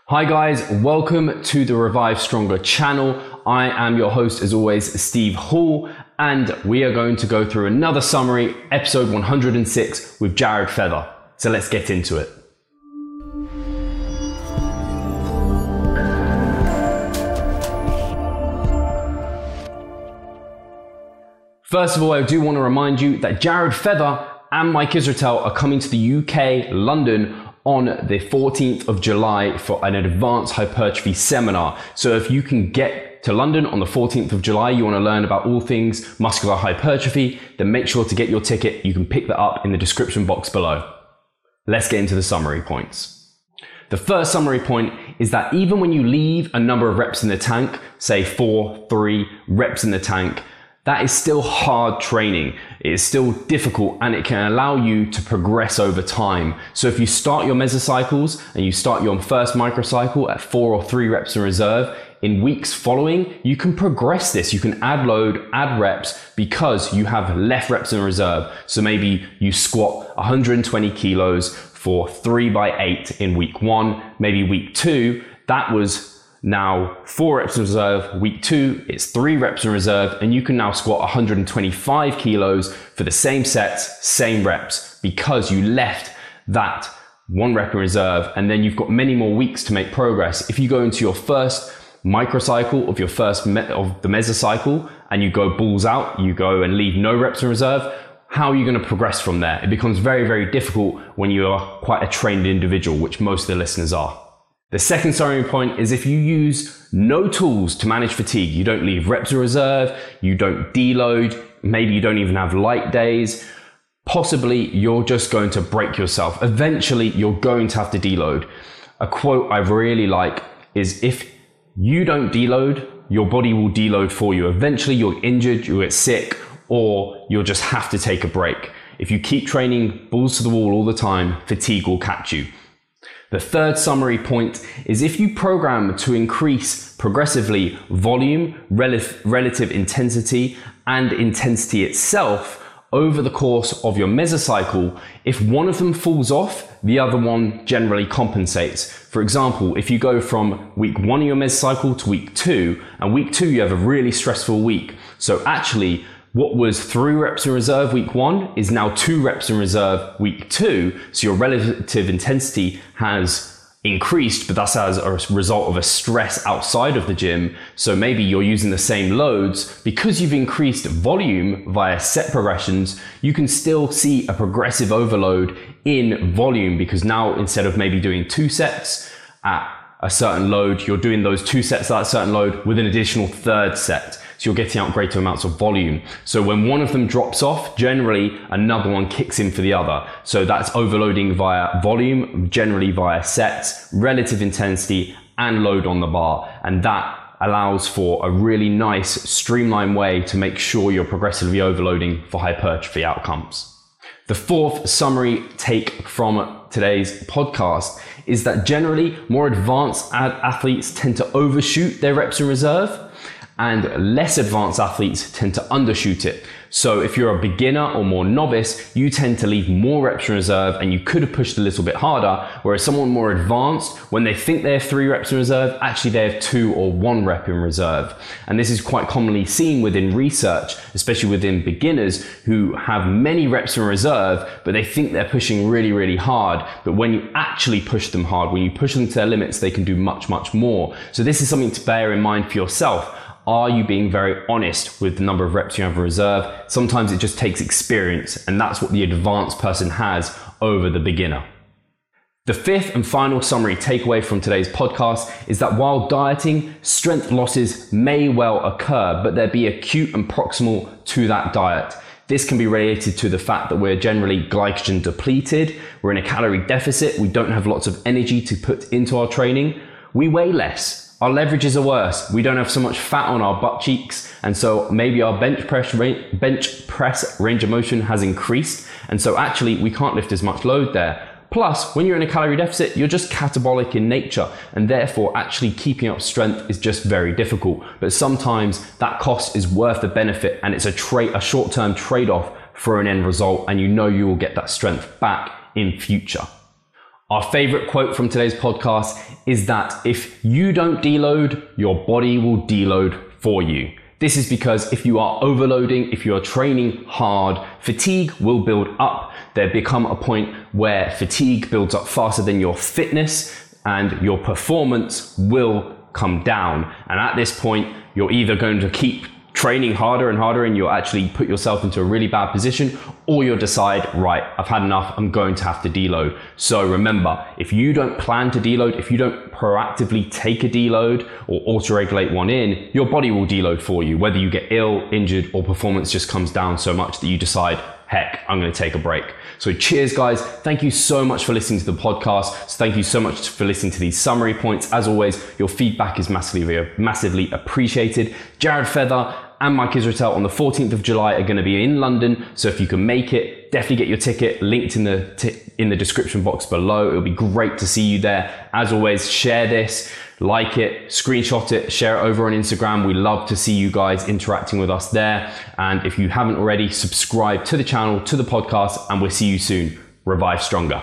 Hi guys, welcome to the Revive Stronger channel. I am your host as always, Steve Hall, and we are going to go through another summary, episode 106 with Jared Feather. So let's get into it. First of all, I do want to remind you that Jared Feather and Mike Israetel are coming to the UK, London, on the 14th of July for an advanced hypertrophy seminar. So if you can get to London on the 14th of July, you want to learn about all things muscular hypertrophy, then make sure to get your ticket. You can pick that up in the description box below. Let's get into the summary points. The first summary point is that even when you leave a number of reps in the tank, say 4, 3 reps in the tank, that is still hard training. It is still difficult and it can allow you to progress over time. So if you start your mesocycles and you start your first microcycle at 4 or 3 reps in reserve, in weeks following, you can progress this. You can add load, add reps because you have left reps in reserve. So maybe you squat 120 kilos for 3x8 in week 1, maybe week 2, that was now 4 reps in reserve. Week 2, it's 3 reps in reserve, and you can now squat 125 kilos for the same sets, same reps, because you left that 1 rep in reserve, and then you've got many more weeks to make progress. If you go into your first microcycle of your first of the mesocycle, and you go balls out, you go and leave no reps in reserve, how are you going to progress from there? It becomes very, very difficult when you are quite a trained individual, which most of the listeners are. The second summary point is if you use no tools to manage fatigue, you don't leave reps in reserve, you don't deload, maybe you don't even have light days, possibly you're just going to break yourself. Eventually, you're going to have to deload. A quote I really like is, if you don't deload, your body will deload for you. Eventually, you're injured, you'll get sick, or you'll just have to take a break. If you keep training balls to the wall all the time, fatigue will catch you. The third summary point is if you program to increase progressively volume, relative intensity, and intensity itself over the course of your mesocycle, if one of them falls off, the other one generally compensates. For example, if you go from week 1 of your mesocycle to week 2, and week 2 you have a really stressful week. So actually, what was 3 reps in reserve week 1 is now 2 reps in reserve week 2. So your relative intensity has increased, but that's as a result of a stress outside of the gym. So maybe you're using the same loads. Because you've increased volume via set progressions, you can still see a progressive overload in volume, because now instead of maybe doing 2 sets at a certain load, you're doing those 2 sets at a certain load with an additional 3rd set. So you're getting out greater amounts of volume. So when one of them drops off, generally another one kicks in for the other. So that's overloading via volume, generally via sets, relative intensity, and load on the bar. And that allows for a really nice streamlined way to make sure you're progressively overloading for hypertrophy outcomes. The fourth summary take from today's podcast is that generally more advanced athletes tend to overshoot their reps in reserve, and less advanced athletes tend to undershoot it. So if you're a beginner or more novice, you tend to leave more reps in reserve and you could have pushed a little bit harder, whereas someone more advanced, when they think they have 3 reps in reserve, actually they have 2 or 1 rep in reserve. And this is quite commonly seen within research, especially within beginners who have many reps in reserve, but they think they're pushing really, really hard. But when you actually push them hard, when you push them to their limits, they can do much, much more. So this is something to bear in mind for yourself. Are you being very honest with the number of reps you have in reserve? Sometimes it just takes experience, and that's what the advanced person has over the beginner. The fifth and final summary takeaway from today's podcast is that while dieting, strength losses may well occur, but they'll be acute and proximal to that diet. This can be related to the fact that we're generally glycogen depleted, we're in a calorie deficit, we don't have lots of energy to put into our training, we weigh less. Our leverages are worse. We don't have so much fat on our butt cheeks, and so maybe our bench press range of motion has increased, and so actually we can't lift as much load there. Plus, when you're in a calorie deficit, you're just catabolic in nature, and therefore actually keeping up strength is just very difficult. But sometimes that cost is worth the benefit, and it's a short-term trade-off for an end result, and you know you will get that strength back in future. Our favorite quote from today's podcast is that if you don't deload, your body will deload for you. This is because if you are overloading, if you are training hard, fatigue will build up. There become a point where fatigue builds up faster than your fitness and your performance will come down. And at this point, you're either going to keep training harder and harder and you'll actually put yourself into a really bad position, or you'll decide, right, I've had enough, I'm going to have to deload. So remember, if you don't plan to deload, if you don't proactively take a deload or auto-regulate one in, your body will deload for you, whether you get ill, injured, or performance just comes down so much that you decide, heck, I'm going to take a break. So cheers, guys. Thank you so much for listening to the podcast. So thank you so much for listening to these summary points. As always, your feedback is massively appreciated. Jared Feather and Mike Israetel on the 14th of July are going to be in London. So if you can make it, definitely get your ticket linked in the description box below. It'll be great to see you there. As always, share this, like it, screenshot it, share it over on Instagram. We love to see you guys interacting with us there. And if you haven't already, subscribe to the channel, to the podcast, and we'll see you soon. Revive Stronger.